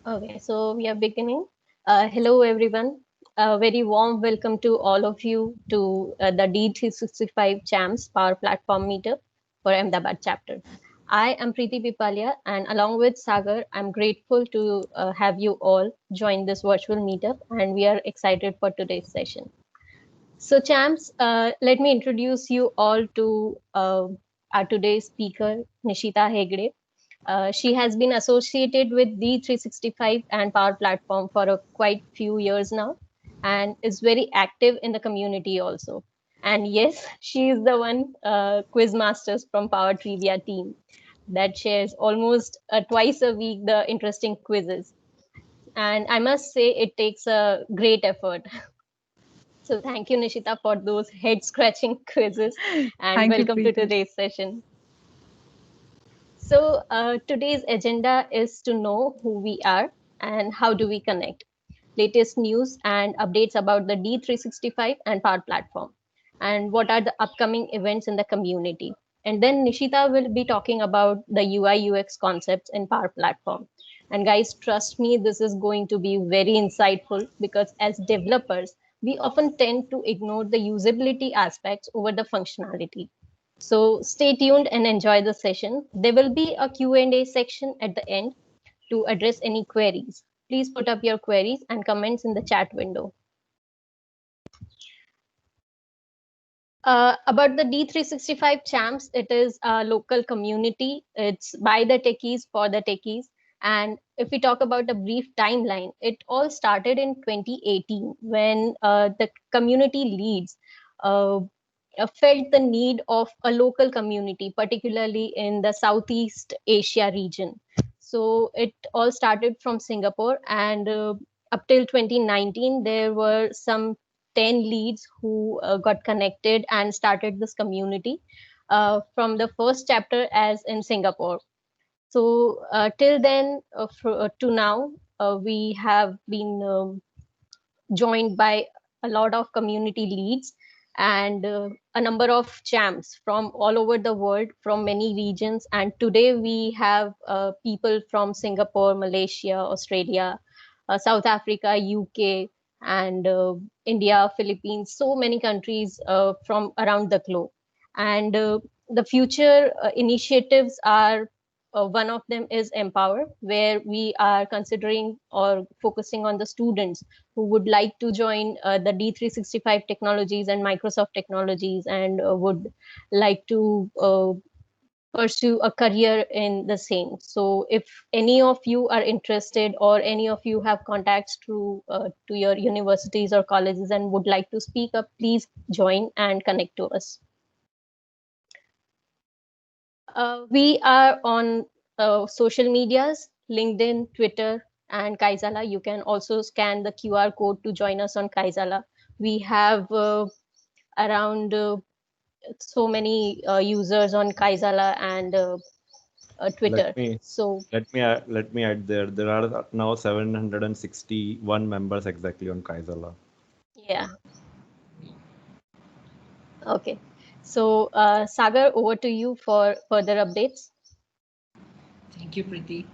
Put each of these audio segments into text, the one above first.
Okay, so we are beginning. Hello, everyone. A very warm welcome to all of you to the D365 CHAMS Power Platform Meetup for Ahmedabad chapter. I am Preeti Pipalia, and along with Sagar, I'm grateful to have you all join this virtual meetup, and we are excited for today's session. So, champs, let me introduce you all to our today's speaker, Nishita Hegde. She has been associated with D365 and Power Platform for a quite few years now and is very active in the community also. And yes, she is the one quiz masters from Power Trivia team that shares almost twice a week the interesting quizzes. And I must say, it takes a great effort. So thank you, Nishita, for those head scratching quizzes and Thank you, welcome to Preeti. today's session. So today's agenda is to know who we are and how do we connect. Latest news and updates about the D365 and Power Platform, and what are the upcoming events in the community. And then Nishita will be talking about the UI UX concepts in Power Platform. And guys, trust me, this is going to be very insightful because as developers, we often tend to ignore the usability aspects over the functionality. So stay tuned and enjoy the session. There will be a Q&A section at the end to address any queries. Please put up your queries and comments in the chat window. About the D365 Champs, it is a local community. It's by the techies for the techies. And if we talk about a brief timeline, it all started in 2018 when the community leads uh, felt the need of a local community, particularly in the Southeast Asia region. So it all started from Singapore, and up till 2019, there were some 10 leads who got connected and started this community from the first chapter as in Singapore. So till then, to now, we have been joined by a lot of community leads and a number of champs from all over the world, from many regions. And today we have people from Singapore, Malaysia, Australia, South Africa, UK, and India, Philippines, so many countries from around the globe. And the future initiatives are one of them is Empower, where we are considering or focusing on the students who would like to join the D365 technologies and Microsoft technologies and would like to pursue a career in the same. So if any of you are interested or any of you have contacts to your universities or colleges and would like to speak up, please join and connect to us. We are on social medias, LinkedIn, Twitter, and Kaizala. You can also scan the QR code to join us on Kaizala. We have around so many users on Kaizala and Let Twitter. me So let me add there. There are now 761 members exactly on Kaizala. yeah, okay. So Sagar, over to you for further updates. Thank you, Preeti.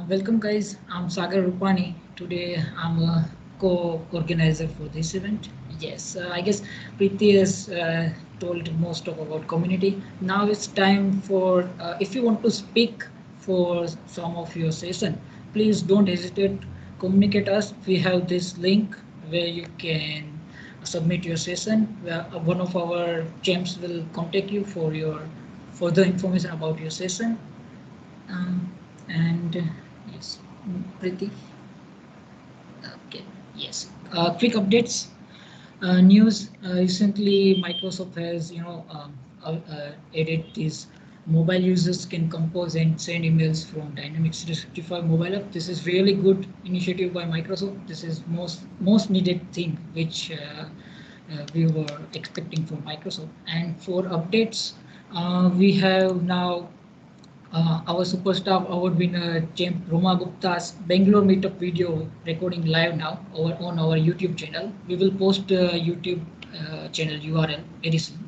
Welcome, guys. I'm Sagar Rupani. Today, I'm a co-organizer for this event. Yes, I guess Preeti has told most of about community. Now it's time for if you want to speak for some of your session, please don't hesitate. Communicate us. We have this link where you can submit your session. Where one of our champs will contact you for your further information about your session. um, and yes, Preeti. Okay, yes. Quick updates. News. Recently, Microsoft has added these mobile users can compose and send emails from Dynamics 365 mobile app. This is really good initiative by Microsoft. This is most needed thing which we were expecting from Microsoft. And for updates, we have now our superstar award winner James Roma Gupta's Bangalore meetup video recording live now on our YouTube channel. We will post the YouTube channel URL very soon.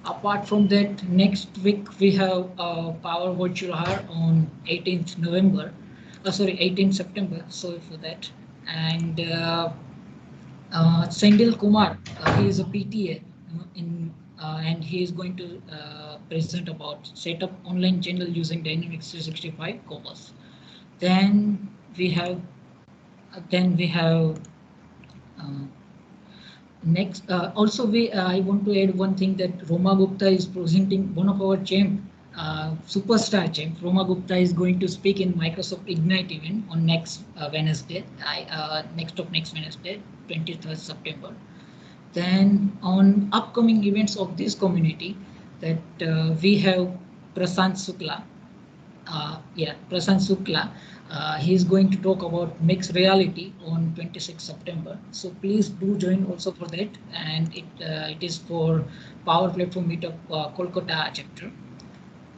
Apart from that, next week we have Power Virtual Hour on 18th November. sorry, 18th September. Sorry for that. And Sendil Kumar, he is a PTA and he is going to present about set up online channel using Dynamics 365 Cobos. Then we have uh, next, also I want to add one thing that Roma Gupta is presenting one of our champ, superstar champ. Roma Gupta is going to speak in Microsoft Ignite event on next Wednesday, next Wednesday, 23rd September. Then on upcoming events of this community, that we have Prasant Sukla, Prasant Sukla. He is going to talk about mixed reality on 26 September. So please do join also for that. And it is for Power Platform Meetup Kolkata chapter.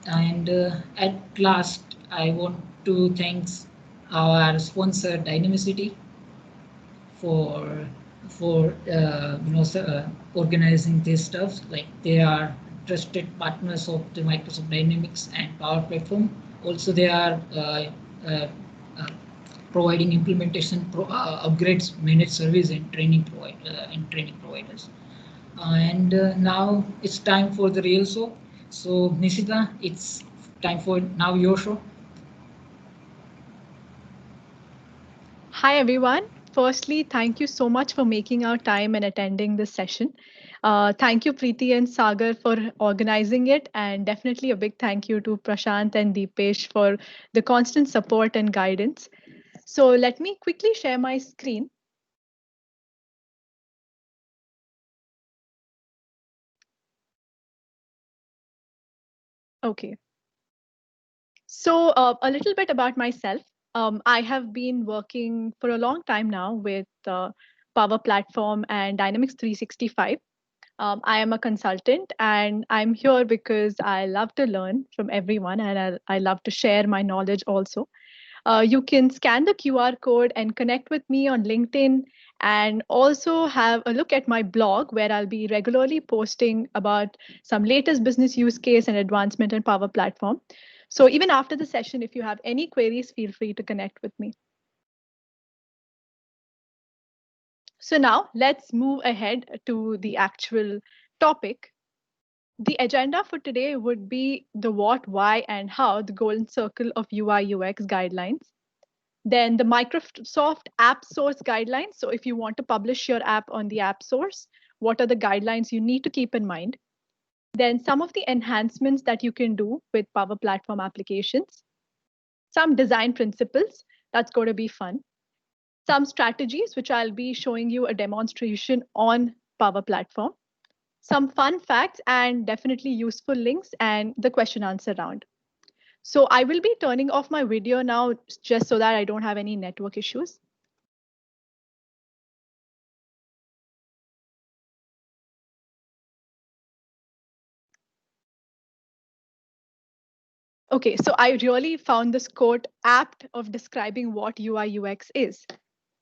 And at last, I want to thank our sponsor Dynamicity for organizing this stuff. Like they are trusted partners of the Microsoft Dynamics and Power Platform. Also, they are uh, uh, providing implementation upgrades, managed service, and training providers. And now it's time for the real show. So Nishita, it's time for now your show. Hi, everyone. Firstly, thank you so much for making our time and attending this session. Thank you, Preeti and Sagar, for organizing it. And definitely a big thank you to Prashant and Deepesh for the constant support and guidance. So let me quickly share my screen. Okay. So a little bit about myself. I have been working for a long time now with Power Platform and Dynamics 365. I am a consultant and I'm here because I love to learn from everyone and I love to share my knowledge also. You can scan the QR code and connect with me on LinkedIn and also have a look at my blog where I'll be regularly posting about some latest business use case and advancement in Power Platform. So even after the session, if you have any queries, feel free to connect with me. So now let's move ahead to the actual topic. The agenda for today would be the what, why, and how, the golden circle of UI UX guidelines. Then the Microsoft App Source guidelines. So if you want to publish your app on the App Source, what are the guidelines you need to keep in mind? Then some of the enhancements that you can do with Power Platform applications. Some design principles, that's going to be fun. Some strategies, which I'll be showing you a demonstration on Power Platform. Some fun facts and definitely useful links and the question answer round. So I will be turning off my video now just so that I don't have any network issues. Okay, so I really found this quote apt of describing what UI UX is.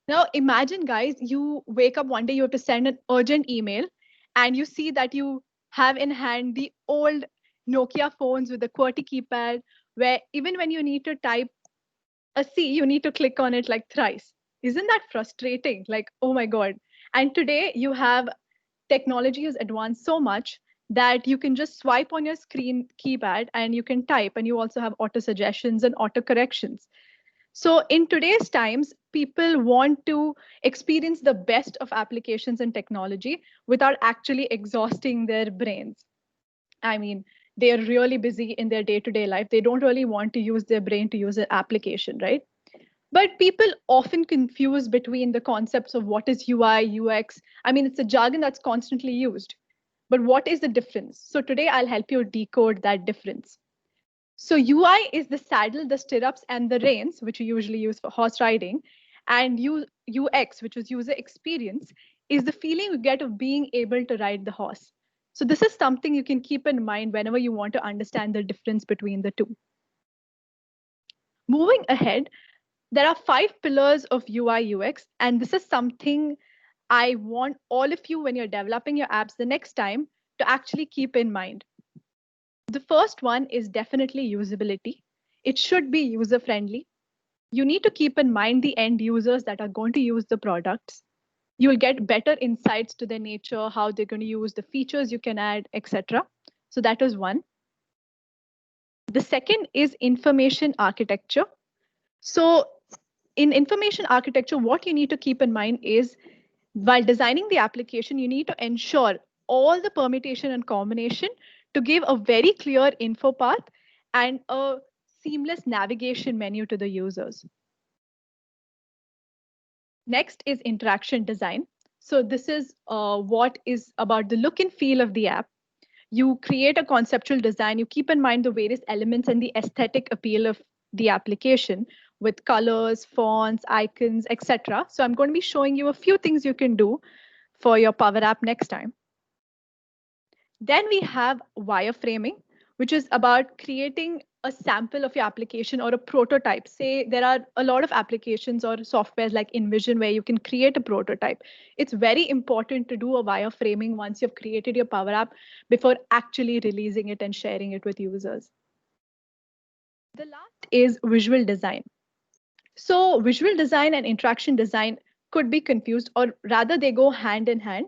Now imagine guys, you wake up one day, you have to send an urgent email and you see that you have in hand the old Nokia phones with the QWERTY keypad where even when you need to type a C, you need to click on it like thrice. Isn't that frustrating? Like, oh my God. And today you have technology has advanced so much that you can just swipe on your screen keypad and you can type, and you also have auto suggestions and auto corrections. So in today's times, people want to experience the best of applications and technology without actually exhausting their brains. I mean, they're really busy in their day-to-day life. They don't really want to use their brain to use an application, right? But people often confuse between the concepts of what is UI, UX. I mean, it's a jargon that's constantly used. But what is the difference? So today I'll help you decode that difference. So UI is the saddle, the stirrups, and the reins, which you usually use for horse riding. And UX, which is user experience, is the feeling you get of being able to ride the horse. So this is something you can keep in mind whenever you want to understand the difference between the two. Moving ahead, there are 5 pillars of UI UX, and this is something I want all of you when you're developing your apps the next time to actually keep in mind. The first one is definitely usability. It should be user friendly. You need to keep in mind the end users that are going to use the products. You'll get better insights to their nature, how they're going to use the features you can add, etc. So that is one. The second is information architecture. So in information architecture, what you need to keep in mind is while designing the application, you need to ensure all the permutation and combination to give a very clear info path and a seamless navigation menu to the users. Next is interaction design. So this is what is about the look and feel of the app. You create a conceptual design, you keep in mind the various elements and the aesthetic appeal of the application with colors, fonts, icons, etc. So I'm going to be showing you a few things you can do for your Power App next time. Then we have wireframing, which is about creating a sample of your application or a prototype. Say there are a lot of applications or softwares like InVision where you can create a prototype. It's very important to do a wireframing once you've created your Power App before actually releasing it and sharing it with users. The last is visual design. So visual design and interaction design could be confused, or rather they go hand in hand.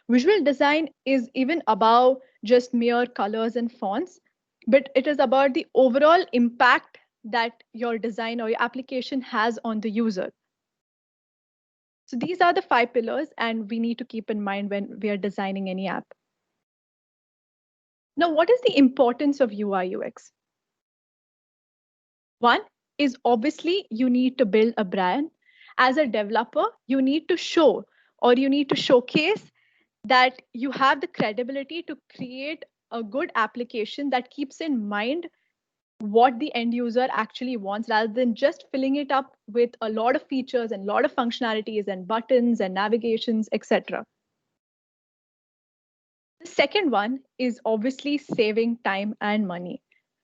Visual design is even above just mere colors and fonts, but it is about the overall impact that your design or your application has on the user. So these are the 5 pillars, and we need to keep in mind when we are designing any app. Now, what is the importance of UI UX? One is obviously you need to build a brand. As a developer, you need to show or you need to showcase that you have the credibility to create a good application that keeps in mind what the end user actually wants rather than just filling it up with a lot of features and a lot of functionalities and buttons and navigations, etc. The second one is obviously saving time and money.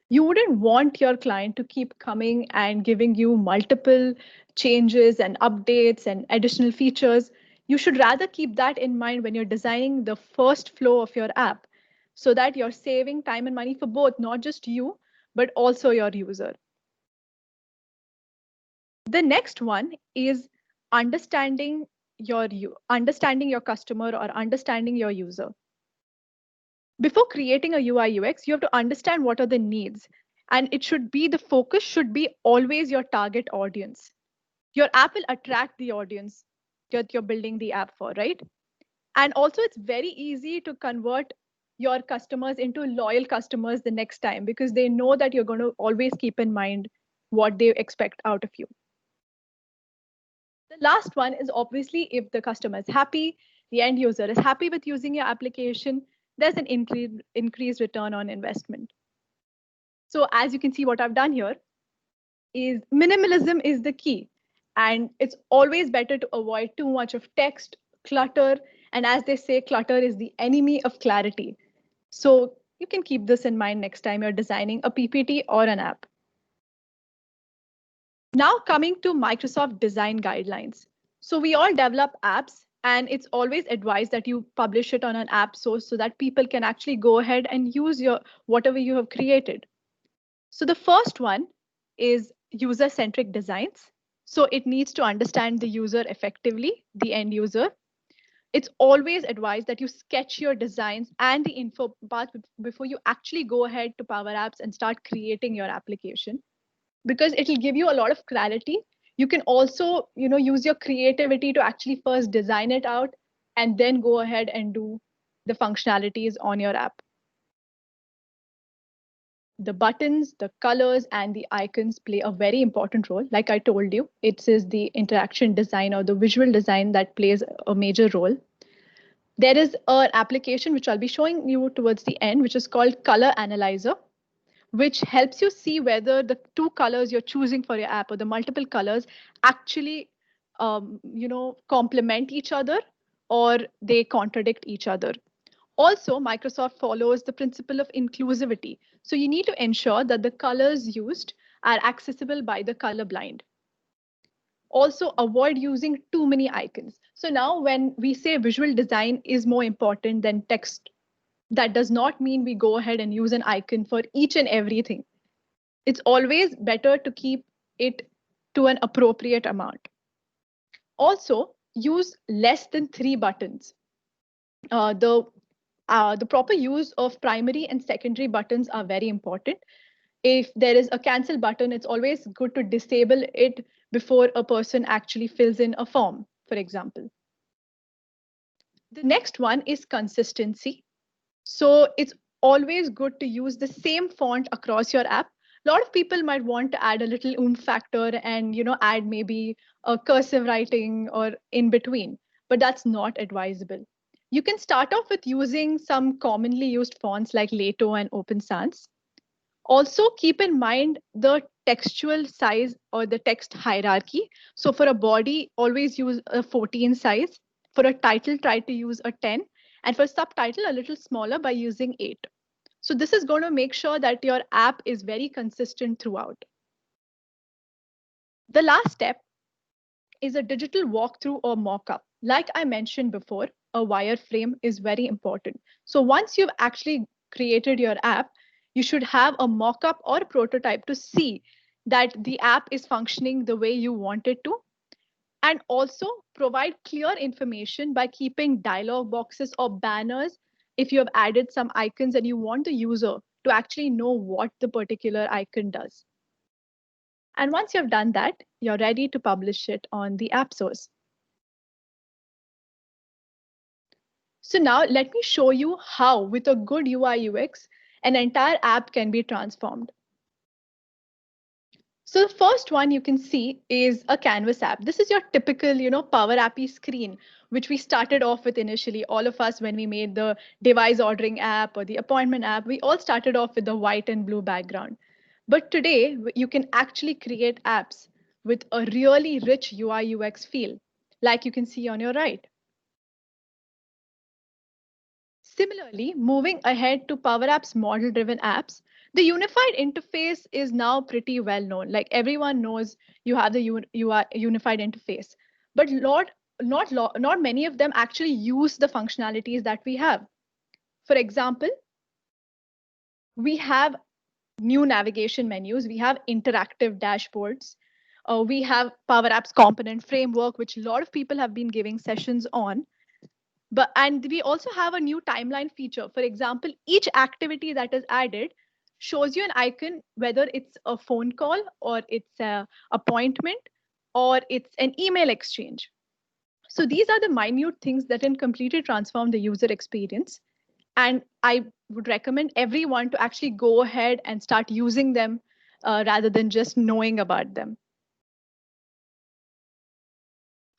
You wouldn't want your client to keep coming and giving you multiple changes and updates and additional features. You should rather keep that in mind when you're designing the first flow of your app so that you're saving time and money for both, not just you, but also your user. The next one is understanding your customer or understanding your user. Before creating a UI UX, you have to understand what are the needs. And it should be the focus should be always your target audience. Your app will attract the audience that you're building the app for, right? And also, it's very easy to convert your customers into loyal customers the next time because they know that you're going to always keep in mind what they expect out of you. The last one is obviously if the customer is happy, the end user is happy with using your application, there's an increased return on investment. So as you can see, what I've done here is minimalism is the key. And it's always better to avoid too much of text, clutter. And as they say, clutter is the enemy of clarity. So you can keep this in mind next time you're designing a PPT or an app. Now coming to Microsoft design guidelines. So we all develop apps and it's always advised that you publish it on an app source so that people can actually go ahead and use your whatever you have created. So the first one is user-centric designs. So it needs to understand the user effectively, the end user. It's always advised that you sketch your designs and the info path before you actually go ahead to Power Apps and start creating your application, because it'll give you a lot of clarity. You can also, use your creativity to actually first design it out and then go ahead and do the functionalities on your app. The buttons, the colors, and the icons play a very important role. Like I told you, it is the interaction design or the visual design that plays a major role. There is an application which I'll be showing you towards the end, which is called Color Analyzer, which helps you see whether the two colors you're choosing for your app or the multiple colors actually, complement each other or they contradict each other. Also, Microsoft follows the principle of inclusivity. So you need to ensure that the colors used are accessible by the colorblind. Also, avoid using too many icons. So now when we say visual design is more important than text, that does not mean we go ahead and use an icon for each and everything. It's always better to keep it to an appropriate amount. Also, use less than 3 buttons. The proper use of primary and secondary buttons are very important. If there is a cancel button, it's always good to disable it before a person actually fills in a form, for example. The next one is consistency. So it's always good to use the same font across your app. A lot of people might want to add a little oomph factor and add maybe a cursive writing or in between, but that's not advisable. You can start off with using some commonly used fonts like Lato and Open Sans. Also keep in mind the textual size or the text hierarchy. So for a body, always use a 14 size. For a title, try to use a 10. And for subtitle, a little smaller by using 8. So this is going to make sure that your app is very consistent throughout. The last step is a digital walkthrough or mock-up. Like I mentioned before, a wireframe is very important. So once you've actually created your app, you should have a mock-up or prototype to see that the app is functioning the way you want it to. And also provide clear information by keeping dialog boxes or banners if you have added some icons and you want the user to actually know what the particular icon does. And once you've done that, you're ready to publish it on the app source. So now let me show you how, with a good UI UX, an entire app can be transformed. So the first one you can see is a Canvas app. This is your typical, Power Appy screen, which we started off with initially. All of us, when we made the device ordering app or the appointment app, we all started off with the white and blue background. But today, you can actually create apps with a really rich UI UX feel, like you can see on your right. Similarly, moving ahead to Power Apps model-driven apps, the unified interface is now pretty well known. Like everyone knows you have the unified interface, but not many of them actually use the functionalities that we have. For example, we have new navigation menus, we have interactive dashboards, we have Power Apps component framework, which a lot of people have been giving sessions on. And we also have a new timeline feature. For example, each activity that is added shows you an icon, whether it's a phone call or it's an appointment or it's an email exchange. So these are the minute things that can completely transform the user experience. And I would recommend everyone to actually go ahead and start using them rather than just knowing about them.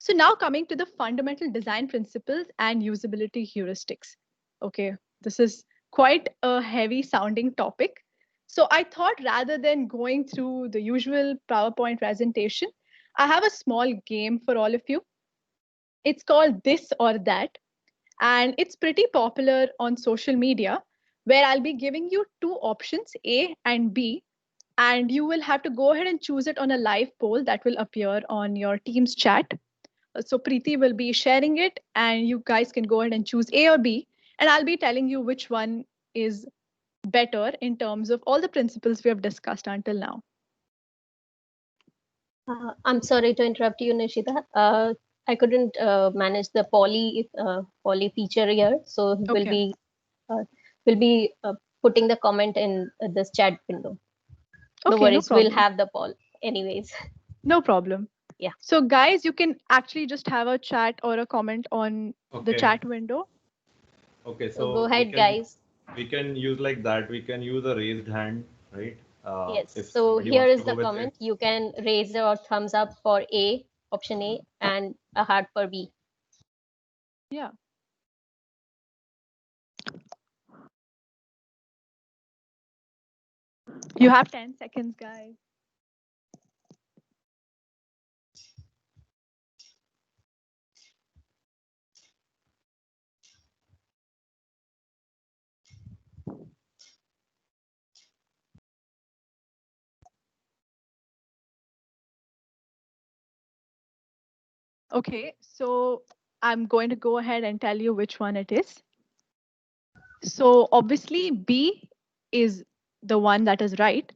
So now coming to the fundamental design principles and usability heuristics. Okay, this is quite a heavy sounding topic. So I thought rather than going through the usual PowerPoint presentation, I have a small game for all of you. It's called This or That, and it's pretty popular on social media, where I'll be giving you two options, A and B, and you will have to go ahead and choose it on a live poll that will appear on your Teams chat. So Preeti will be sharing it and you guys can go ahead and choose A or B. And I'll be telling you which one is better in terms of all the principles we have discussed until now. I'm sorry to interrupt you, Nishita. I couldn't manage the poly feature here, so Okay. we'll be putting the comment in this chat window. No Okay, worries, no we'll problem. have the poll anyways. No problem. Yeah. So guys, you can actually just have a chat or a comment on the chat window. Okay, So go ahead, guys. We can use like that. We can use a raised hand, right? Yes. If So somebody here wants is to go the with comment. it. You can raise your thumbs up for A, option A, and a heart for B. Yeah. You have 10 seconds, guys. Okay, so I'm going to go ahead and tell you which one it is. So obviously B is the one that is right.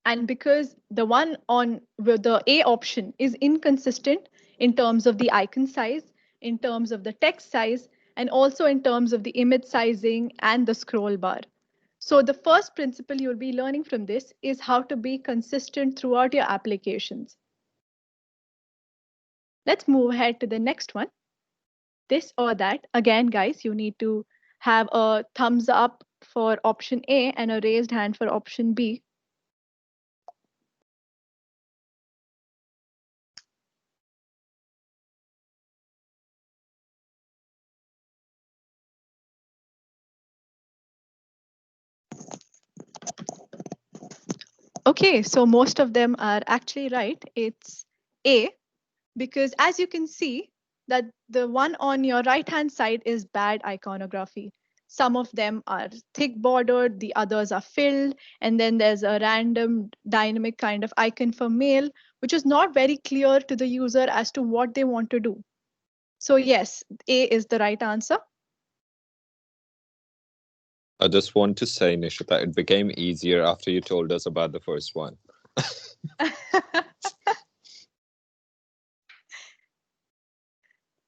And because the one on with the A option is inconsistent in terms of the icon size, in terms of the text size, and also in terms of the image sizing and the scroll bar. So the first principle you'll be learning from this is how to be consistent throughout your applications. Let's move ahead to the next one. This or that. Again, guys, you need to have a thumbs up for option A and a raised hand for option B. Okay, so most of them are actually right. It's A, because as you can see that the one on your right hand side is bad iconography. Some of them are thick bordered, the others are filled, and then there's a random dynamic kind of icon for mail, which is not very clear to the user as to what they want to do. So yes, A is the right answer. I just want to say, Nishita, it became easier after you told us about the first one.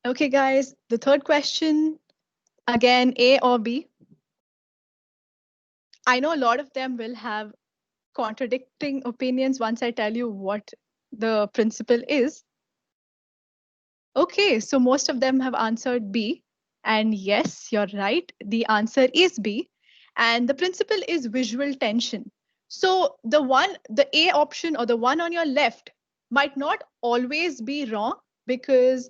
Okay, guys, the third question, again, A or B? I know a lot of them will have contradicting opinions once I tell you what the principle is. Okay, so most of them have answered B. And yes, you're right. The answer is B. And the principle is visual tension. So the A option or the one on your left might not always be wrong, because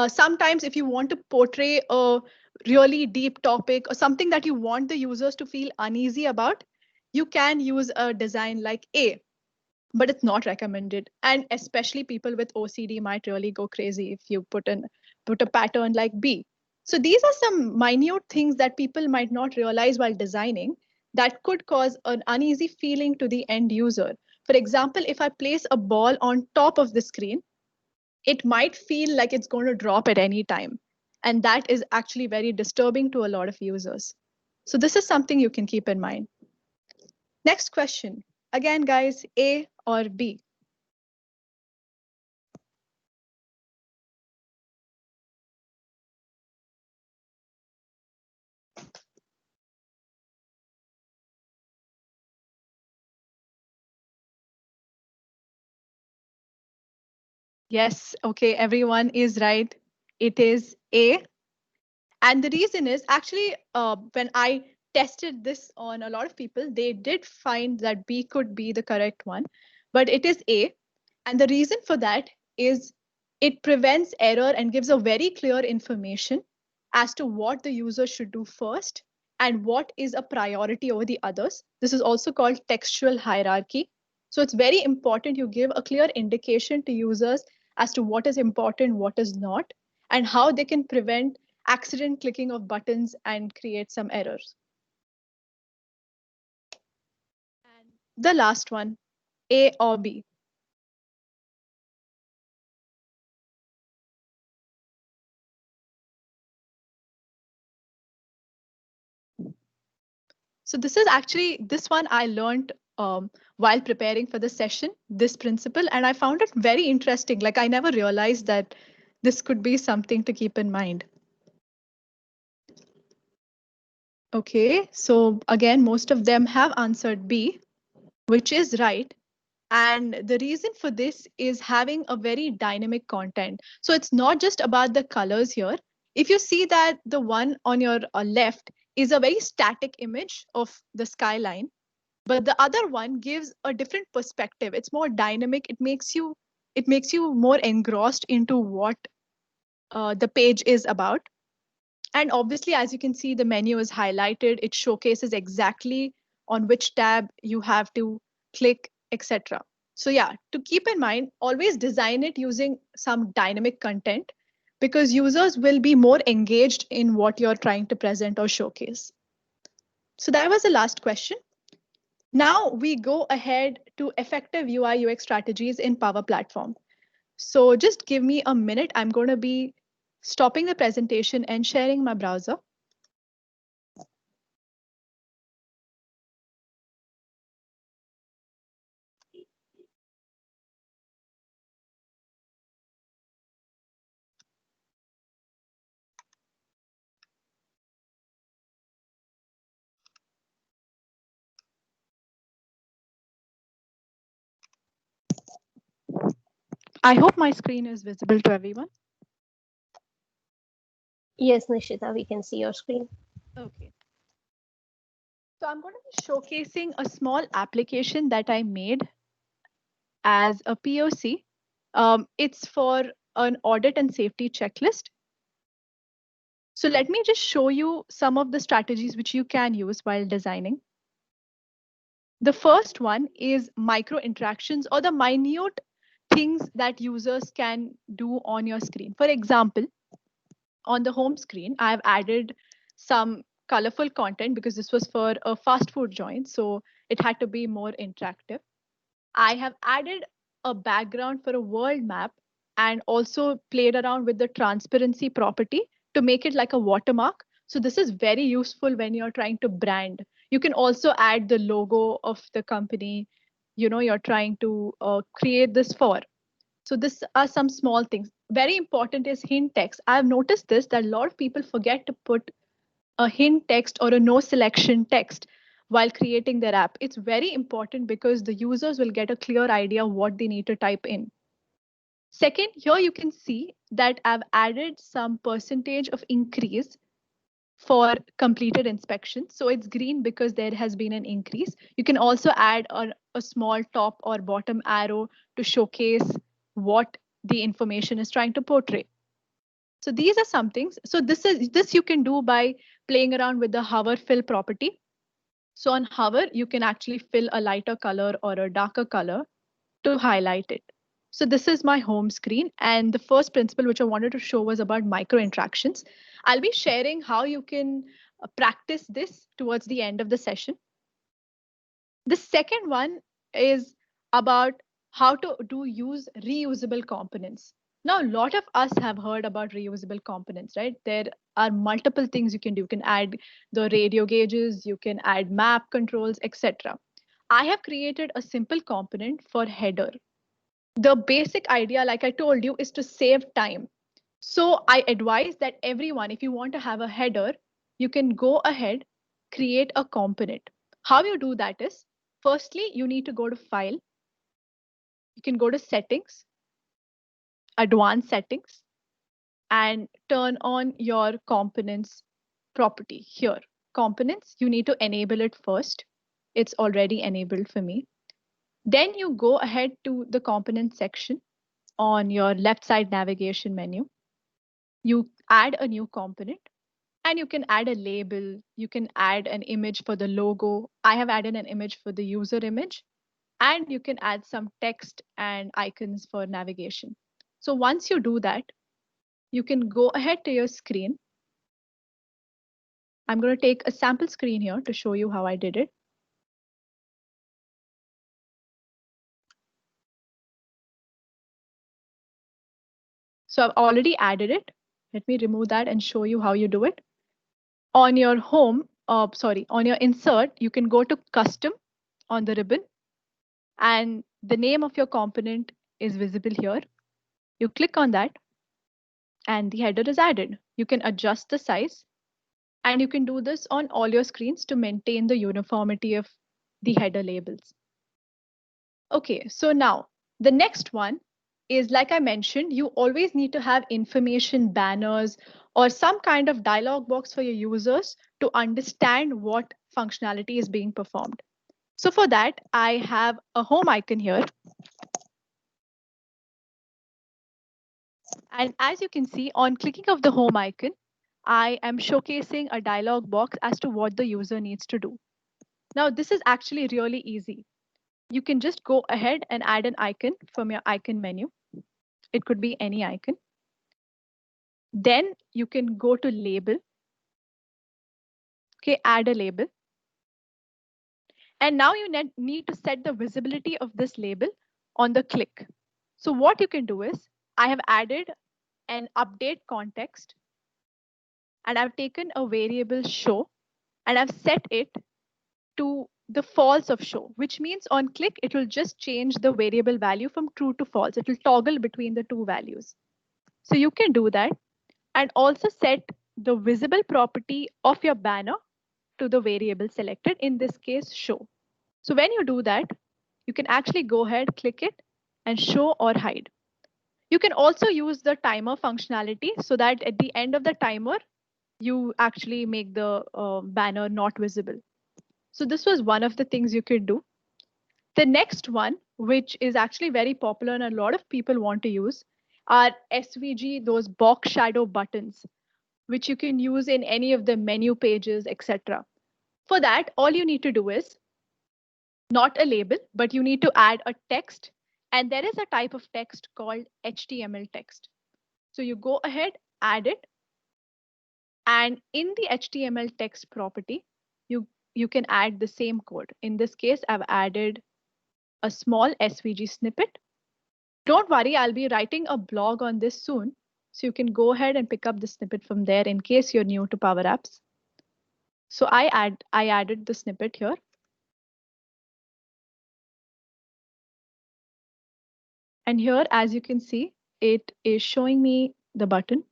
sometimes if you want to portray a really deep topic or something that you want the users to feel uneasy about, you can use a design like A, but it's not recommended. And especially people with OCD might really go crazy if you put a pattern like B. So these are some minute things that people might not realize while designing that could cause an uneasy feeling to the end user. For example, if I place a ball on top of the screen, it might feel like it's going to drop at any time. And that is actually very disturbing to a lot of users. So this is something you can keep in mind. Next question. Again, guys, A or B? Yes, okay, everyone is right. It is A. And the reason is actually when I tested this on a lot of people, they did find that B could be the correct one, but it is A. And the reason for that is it prevents error and gives a very clear information as to what the user should do first and what is a priority over the others. This is also called textual hierarchy. So it's very important you give a clear indication to users as to what is important, what is not, and how they can prevent accident clicking of buttons and create some errors. And the last one, A or B? So this one I learned while preparing for the session, this principle, and I found it very interesting. Like I never realized that this could be something to keep in mind. Okay, so again, most of them have answered B, which is right. And the reason for this is having a very dynamic content. So it's not just about the colors here. If you see that the one on your left is a very static image of the skyline, but the other one gives a different perspective. It's more dynamic. It makes you more engrossed into what the page is about. And obviously, as you can see, the menu is highlighted. It showcases exactly on which tab you have to click, etc. So yeah, to keep in mind, always design it using some dynamic content, because users will be more engaged in what you're trying to present or showcase. So that was the last question. Now we go ahead to effective UI UX strategies in Power Platform. So just give me a minute. I'm going to be stopping the presentation and sharing my browser. I hope my screen is visible to everyone. Yes, Nishita, we can see your screen. Okay. So I'm going to be showcasing a small application that I made as a POC. It's for an audit and safety checklist. So let me just show you some of the strategies which you can use while designing. The first one is micro interactions, or the minute things that users can do on your screen. For example, on the home screen, I've added some colorful content because this was for a fast food joint, so it had to be more interactive. I have added a background for a world map and also played around with the transparency property to make it like a watermark. So this is very useful when you're trying to brand. You can also add the logo of the company, you're trying to create this for. So this are some small things. Very important is hint text. I've noticed this, that a lot of people forget to put a hint text or a no selection text while creating their app. It's very important because the users will get a clear idea what they need to type in. Second, here you can see that I've added some percentage of increase for completed inspection. So it's green because there has been an increase. You can also add a small top or bottom arrow to showcase what the information is trying to portray. So these are some things. So this you can do by playing around with the hover fill property. So on hover, you can actually fill a lighter color or a darker color to highlight it. So this is my home screen. And the first principle which I wanted to show was about micro interactions. I'll be sharing how you can practice this towards the end of the session. The second one is about how to use reusable components. Now, a lot of us have heard about reusable components, right? There are multiple things you can do. You can add the radio gauges, you can add map controls, etc. I have created a simple component for header. The basic idea, like I told you, is to save time. So I advise that everyone, if you want to have a header, you can go ahead, create a component. How you do that is, firstly, you need to go to File. You can go to Settings, Advanced Settings, and turn on your components property here. Components, you need to enable it first. It's already enabled for me. Then you go ahead to the component section on your left side navigation menu. You add a new component and you can add a label. You can add an image for the logo. I have added an image for the user image, and you can add some text and icons for navigation. So once you do that, you can go ahead to your screen. I'm going to take a sample screen here to show you how I did it. So I've already added it. Let me remove that and show you how you do it. On your home, on your insert, you can go to custom on the ribbon, and the name of your component is visible here. You click on that and the header is added. You can adjust the size, and you can do this on all your screens to maintain the uniformity of the header labels. Okay, so now the next one is, like I mentioned, you always need to have information banners or some kind of dialog box for your users to understand what functionality is being performed. So for that, I have a home icon here. And as you can see, on clicking of the home icon, I am showcasing a dialog box as to what the user needs to do. Now, this is actually really easy. You can just go ahead and add an icon from your icon menu. It could be any icon. Then you can go to label. Okay, add a label. And now you need to set the visibility of this label on the click. So what you can do is, I have added an update context, and I've taken a variable show and I've set it to the false of show, which means on click, it will just change the variable value from true to false. It will toggle between the two values. So you can do that, and also set the visible property of your banner to the variable selected, in this case, show. So when you do that, you can actually go ahead, click it, and show or hide. You can also use the timer functionality so that at the end of the timer, you actually make the banner not visible. So this was one of the things you could do. The next one, which is actually very popular and a lot of people want to use, are SVG, those box shadow buttons, which you can use in any of the menu pages, etc. For that, all you need to do is not a label, but you need to add a text. And there is a type of text called HTML text. So you go ahead, add it. And in the HTML text property, you can add the same code. In this case, I've added a small SVG snippet. Don't worry, I'll be writing a blog on this soon. So you can go ahead and pick up the snippet from there in case you're new to Power Apps. So I added the snippet here. And here, as you can see, it is showing me the button.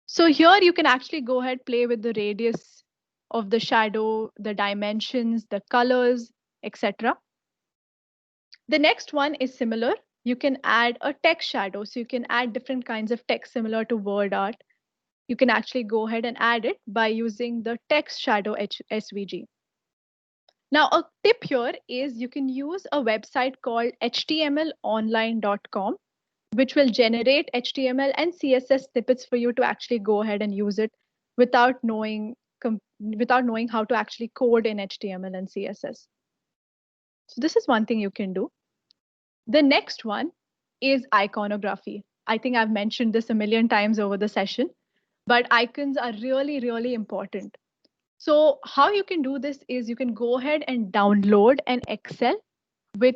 So here you can actually go ahead, play with the radius of the shadow, the dimensions, the colors, etc. The next one is similar. You can add a text shadow. So you can add different kinds of text similar to word art. You can actually go ahead and add it by using the text shadow SVG. Now, a tip here is you can use a website called htmlonline.com, which will generate HTML and CSS snippets for you to actually go ahead and use it without knowing how to actually code in HTML and CSS. So this is one thing you can do. The next one is iconography. I think I've mentioned this a million times over the session, but icons are really, really important. So how you can do this is you can go ahead and download an Excel with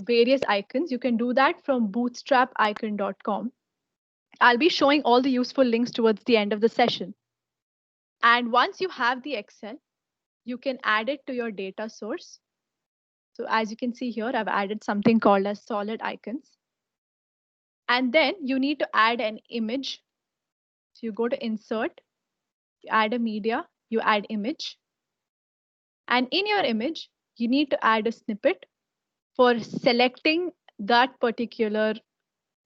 various icons. You can do that from bootstrapicon.com. I'll be showing all the useful links towards the end of the session. And once you have the Excel, you can add it to your data source. So as you can see here, I've added something called as solid icons. And then you need to add an image. So you go to insert, you add a media, you add image. And in your image, you need to add a snippet for selecting that particular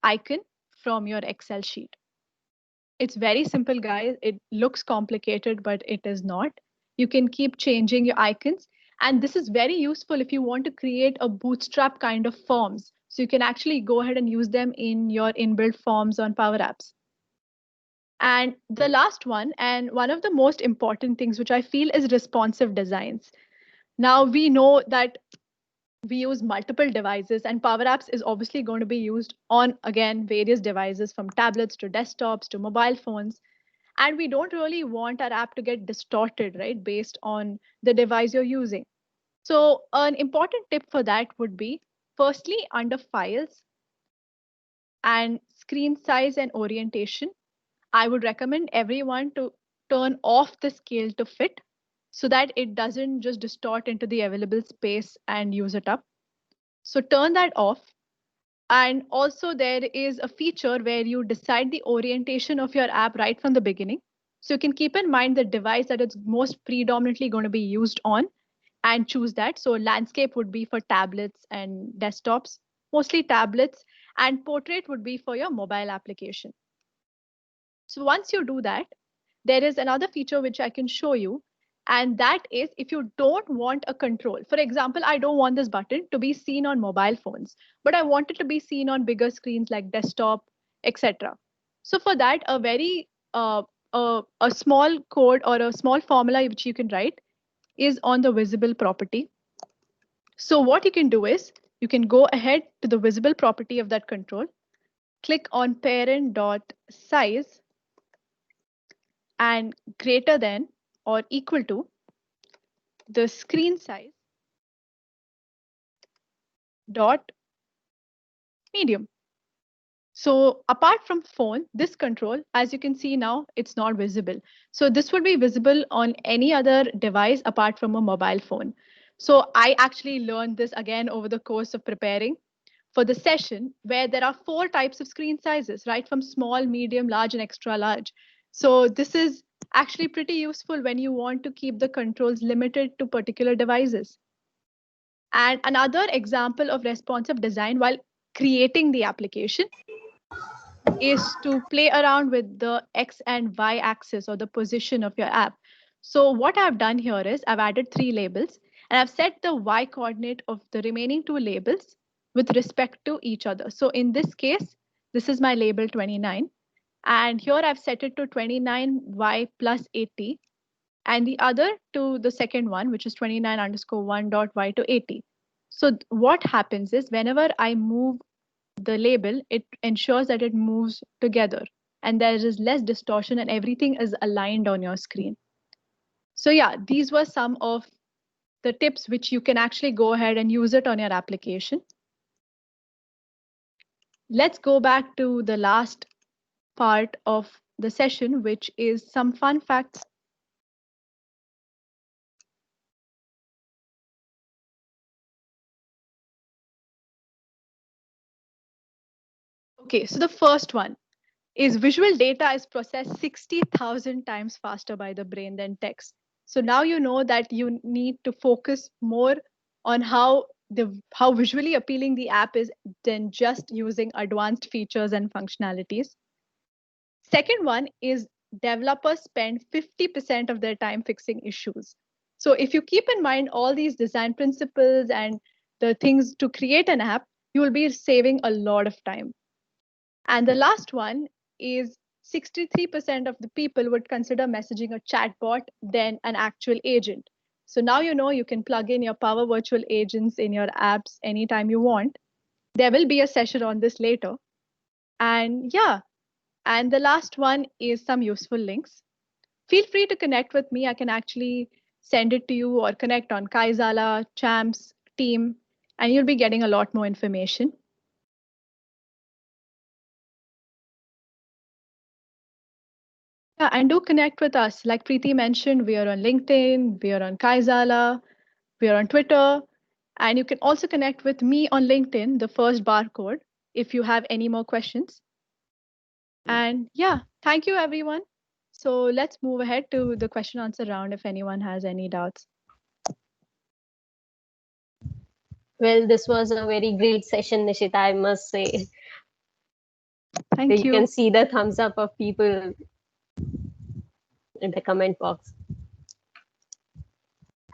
icon from your Excel sheet. It's very simple, guys. It looks complicated, but it is not. You can keep changing your icons. And this is very useful if you want to create a bootstrap kind of forms. So you can actually go ahead and use them in your inbuilt forms on Power Apps. And the last one, and one of the most important things, which I feel is responsive designs. Now we know that we use multiple devices, and Power Apps is obviously going to be used on, again, various devices from tablets to desktops to mobile phones. And we don't really want our app to get distorted, right, based on the device you're using. So an important tip for that would be, firstly, under files and screen size and orientation, I would recommend everyone to turn off the scale to fit so that it doesn't just distort into the available space and use it up. So turn that off. And also there is a feature where you decide the orientation of your app right from the beginning. So you can keep in mind the device that it's most predominantly going to be used on and choose that. So landscape would be for tablets and desktops, mostly tablets, and portrait would be for your mobile application. So once you do that, there is another feature which I can show you. And that is if you don't want a control. For example, I don't want this button to be seen on mobile phones, but I want it to be seen on bigger screens like desktop, etc. So for that, a small code or a small formula which you can write is on the visible property. So what you can do is you can go ahead to the visible property of that control, click on parent.size and greater than or equal to the screen size dot medium. So apart from phone, this control, as you can see now, it's not visible. So this would be visible on any other device apart from a mobile phone. So I actually learned this again over the course of preparing for the session, where there are 4 types of screen sizes, right? From small, medium, large, and extra large. So this is actually pretty useful when you want to keep the controls limited to particular devices. And another example of responsive design while creating the application is to play around with the X and Y axis or the position of your app. So what I've done here is I've added 3 labels and I've set the Y coordinate of the remaining 2 labels with respect to each other. So in this case, this is my label 29. And here I've set it to 29Y plus 80. And the other to the second one, which is 29 underscore 1 dot Y to 80. So what happens is whenever I move the label, it ensures that it moves together and there is less distortion and everything is aligned on your screen. So yeah, these were some of the tips which you can actually go ahead and use it on your application. Let's go back to the last part of the session, which is some fun facts. Okay, so the first one is visual data is processed 60,000 times faster by the brain than text. So now you know that you need to focus more on how visually appealing the app is than just using advanced features and functionalities. Second one is developers spend 50% of their time fixing issues. So if you keep in mind all these design principles and the things to create an app, you will be saving a lot of time. And the last one is 63% of the people would consider messaging a chatbot than an actual agent. So now you know you can plug in your Power Virtual Agents in your apps anytime you want. There will be a session on this later. And yeah, and the last one is some useful links. Feel free to connect with me. I can actually send it to you or connect on Kaizala, Champs, Team, and you'll be getting a lot more information. Yeah, and do connect with us. Like Preeti mentioned, we are on LinkedIn, we are on Kaizala, we are on Twitter, and you can also connect with me on LinkedIn, the first barcode, if you have any more questions. And yeah, thank you, everyone. So let's move ahead to the question answer round if anyone has any doubts. Well, this was a very great session, Nishita, I must say. Thank You you. can see the thumbs up of people in the comment box.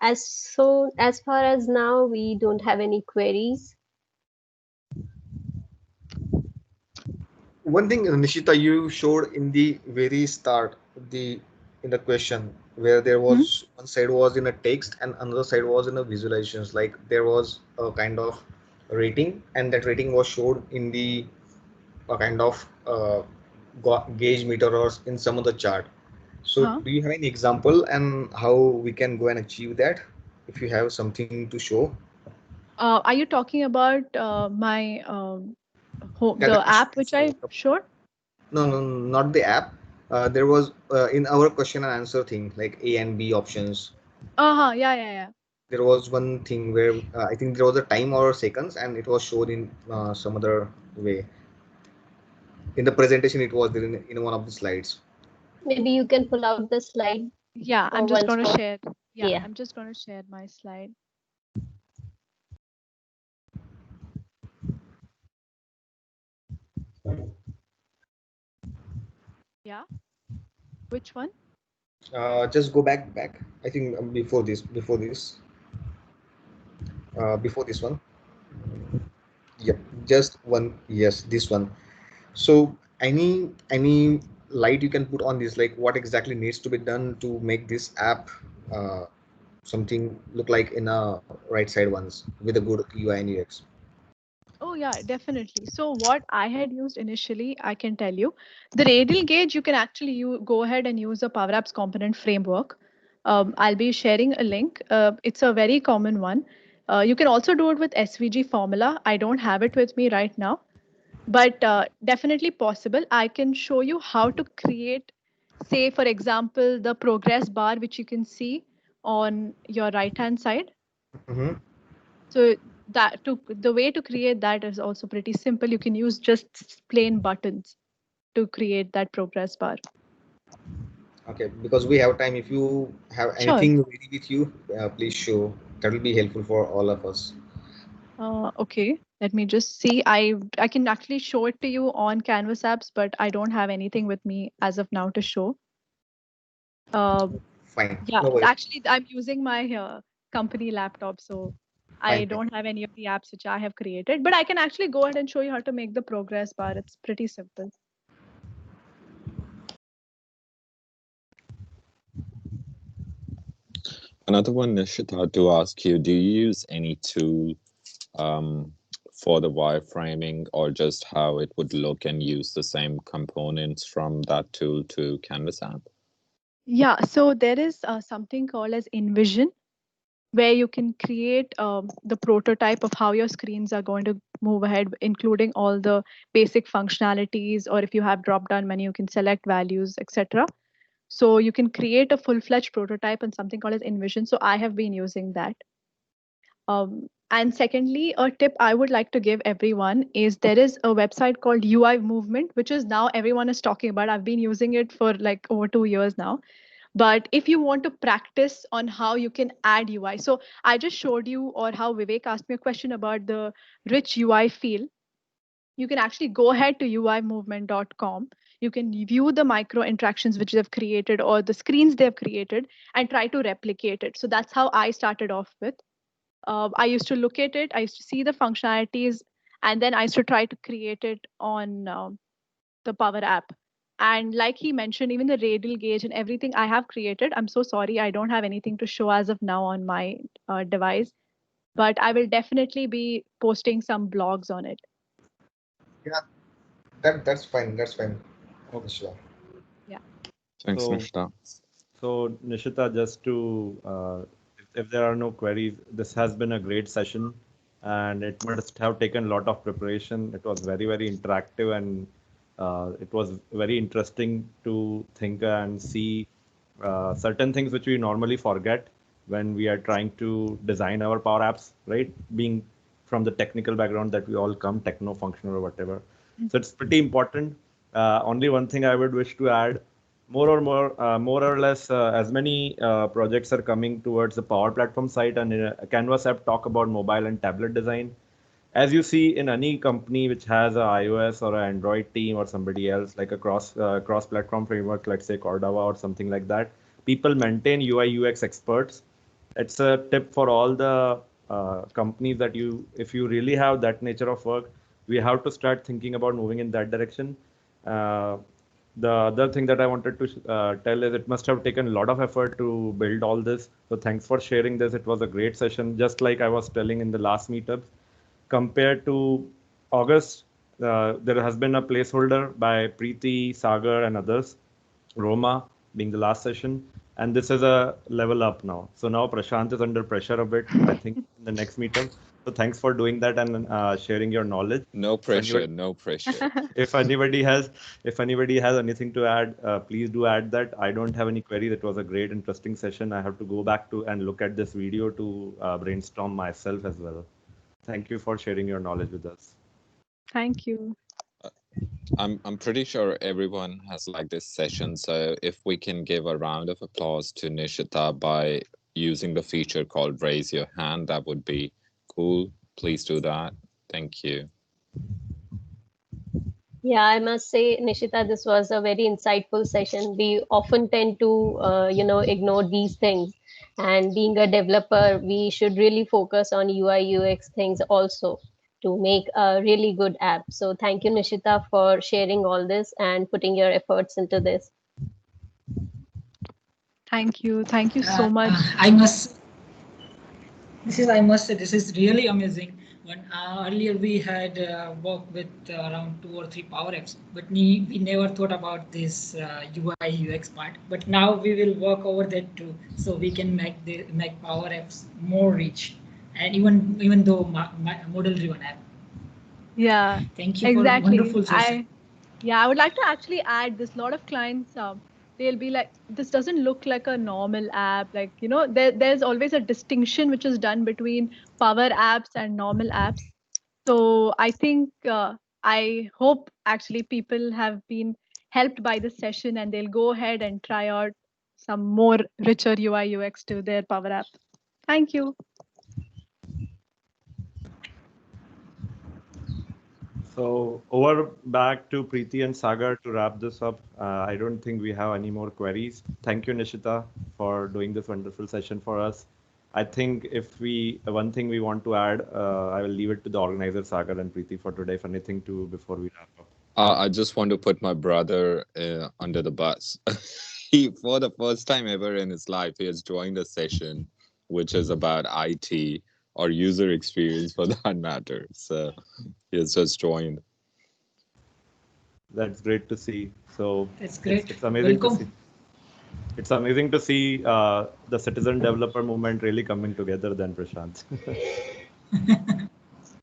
As far as now, we don't have any queries. One thing, Nishita, you showed in the very start, in the question where there was one side was in a text and another side was in a visualizations. Like there was a kind of rating, and that rating was showed in the a kind of gauge meter or in some of the chart. So, do you have any example and how we can go and achieve that? If you have something to show. Are you talking about my Yeah, the the question app which answer. I showed? No, no, not the app. There was in our question and answer thing like A and B options. Yeah. There was one thing where I think there was a time or seconds, and it was shown in some other way. In the presentation, it was there in one of the slides. Maybe you can pull out the slide. Yeah, I'm just once going to more. share. Yeah, Yeah. I'm just going to share my slide. Yeah. Which one? Just go back. I think before this one. Yep, just one. Yes, this one. So any light you can put on this, like what exactly needs to be done to make this app something look like in a right side ones with a good UI and UX. Oh yeah, definitely. So what I had used initially, I can tell you, the radial gauge, you can actually go ahead and use the Power Apps component framework. I'll be sharing a link. It's a very common one. You can also do it with SVG formula. I don't have it with me right now, but definitely possible. I can show you how to create, say, for example, the progress bar, which you can see on your right-hand side. Mm-hmm. So the way to create that is also pretty simple. You can use just plain buttons to create that progress bar. Okay, because we have time. If you have Sure. anything ready with you, please show. That will be helpful for all of us. Okay, let me just see. I can actually show it to you on Canvas apps, but I don't have anything with me as of now to show. Fine, Yeah, no worries. actually, I'm using my company laptop, so I Fine. don't have any of the apps which I have created. But I can actually go ahead and show you how to make the progress bar. It's pretty simple. Another one, Nishita, to ask you, do you use any tool for the wireframing, or just how it would look and use the same components from that tool to Canvas app? Yeah, so there is something called as InVision, where you can create the prototype of how your screens are going to move ahead, including all the basic functionalities, or if you have drop down menu, you can select values, etc. So you can create a full-fledged prototype and something called as InVision. So I have been using that. And secondly, a tip I would like to give everyone is there is a website called UI Movement, which is now everyone is talking about. I've been using it for like over 2 years now. But if you want to practice on how you can add UI, so I just showed you, or how Vivek asked me a question about the rich UI feel. You can actually go ahead to uimovement.com. You can view the micro interactions which they've created or the screens they've created and try to replicate it. So that's how I started off with. I used to look at it, I used to see the functionalities, and then I used to try to create it on the Power App. And like he mentioned, even the radial gauge and everything I have created. I'm so sorry, I don't have anything to show as of now on my device, but I will definitely be posting some blogs on it. Yeah, that's fine. That's fine. Okay. Sure. Yeah. Thanks, So, Nishita. so Nishita, just to, if there are no queries, this has been a great session, and it must have taken a lot of preparation. It was very, very interactive, and it was very interesting to think and see certain things which we normally forget when we are trying to design our Power Apps, right? Being from the technical background that we all come, techno functional or whatever. So it's pretty important. Only one thing I would wish to add, more or less, as many projects are coming towards the Power Platform side, and Canvas app talk about mobile and tablet design. As you see in any company which has a iOS or an Android team or somebody else, like a cross platform framework, let's say Cordova or something like that, people maintain UI UX experts. It's a tip for all the companies that if you really have that nature of work, we have to start thinking about moving in that direction. Uh, the other thing that I wanted to tell is it must have taken a lot of effort to build all this. So thanks for sharing this. It was a great session. Just like I was telling in the last meetup, compared to August, there has been a placeholder by Preeti, Sagar, and others, Roma being the last session. And this is a level up now. So now Prashant is under pressure a bit, I think, in the next meetup. So thanks for doing that and sharing your knowledge. No pressure, no pressure. If anybody has anything to add, please do add that. I don't have any queries. It was a great, interesting session. I have to go back to and look at this video to brainstorm myself as well. Thank you for sharing your knowledge with us. Thank you. I'm pretty sure everyone has liked this session. So if we can give a round of applause to Nishita by using the feature called Raise Your Hand, that would be cool. Please do that. Thank you. Yeah, I must say, Nishita, this was a very insightful session. We often tend to, ignore these things. And being a developer, we should really focus on UI UX things also to make a really good app. So thank you, Nishita, for sharing all this and putting your efforts into this. Thank you. Thank you so much. I must say, this is really amazing. When earlier we had worked with around 2 or 3 Power Apps, but we never thought about this UI UX part. But now we will work over that too, so we can make Power Apps more rich, and even though model driven app. Yeah, Thank you for a exactly. wonderful session. I would like to actually add this. A lot of clients, they'll be like, this doesn't look like a normal app. Like, there's always a distinction which is done between power apps and normal apps. So I think, I hope actually people have been helped by this session and they'll go ahead and try out some more richer UI UX to their Power App. Thank you. So over back to Preeti and Sagar to wrap this up. I don't think we have any more queries. Thank you, Nishita, for doing this wonderful session for us. I think one thing we want to add, I will leave it to the organizer, Sagar and Preeti, for today, if anything to before we wrap up. I just want to put my brother under the bus. For the first time ever in his life, he has joined a session which is about IT or user experience for that matter. So he has just joined. That's great to see. So That's great. It's amazing Welcome. to see. It's amazing to see the citizen developer movement really coming together then, Prashant.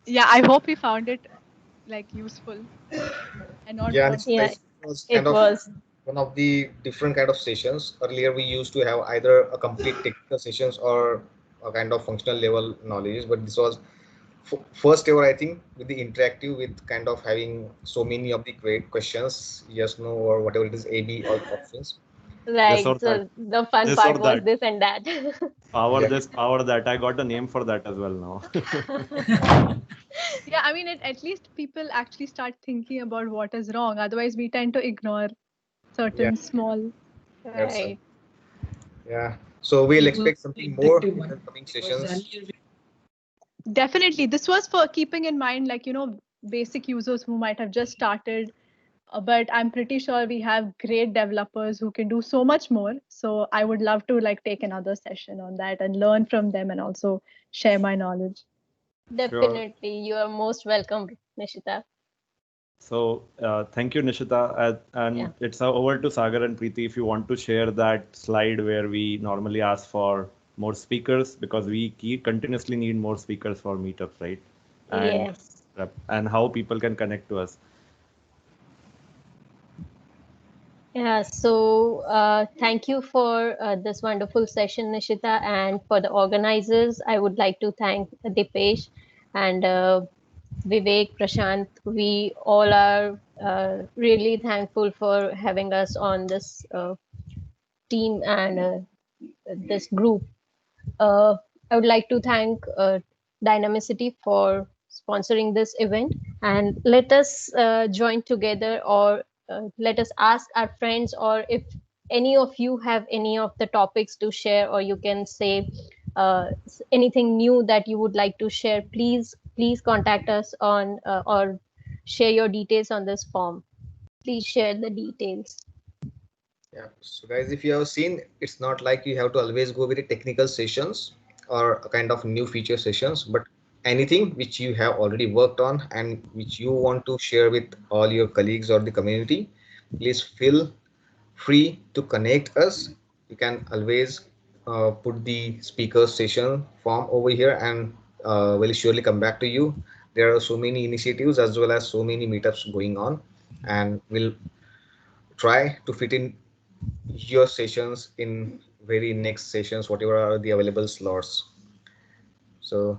Yeah, I hope we found it like useful and not Yeah, boring. it's Yeah, nice. It was it kind of was. one of the different kind of sessions. Earlier, we used to have either a complete technical sessions or a kind of functional level knowledge, but this was first ever, I think, with the interactive, with kind of having so many of the great questions, yes, no, or whatever it is, A, B, or options. This Right. or that. So the fun This or part was that. this and that. Power Yeah. this, power that. I got a name for that as well now. Yeah, I mean, at least people actually start thinking about what is wrong. Otherwise, we tend to ignore Yeah, certain small. that's right. Right. Yeah. So we'll It was expect something more interactive in one the coming because sessions. earlier Definitely, this was for keeping in mind, like, basic users who might have just started. But I'm pretty sure we have great developers who can do so much more. So I would love to like take another session on that and learn from them and also share my knowledge. Sure. Definitely. You are most welcome, Nishita. So thank you, Nishita. And Yeah. it's over to Sagar and Preeti if you want to share that slide where we normally ask for more speakers because we continuously need more speakers for meetups, right? And Yes. and how people can connect to us. Yeah, so thank you for this wonderful session, Nishita, and for the organizers. I would like to thank Dipesh and Vivek, Prashant. We all are really thankful for having us on this team and this group. I would like to thank Dynamicity for sponsoring this event, and let us join together, or let us ask our friends, or if any of you have any of the topics to share, or you can say anything new that you would like to share, please contact us on or share your details on this form. Please share the details. Yeah. So guys, if you have seen, it's not like you have to always go with the technical sessions or a kind of new feature sessions, but anything which you have already worked on and which you want to share with all your colleagues or the community, please feel free to connect us. You can always put the speaker session form over here and we'll surely come back to you. There are so many initiatives as well as so many meetups going on, and we'll try to fit in your sessions in very next sessions, whatever are the available slots. So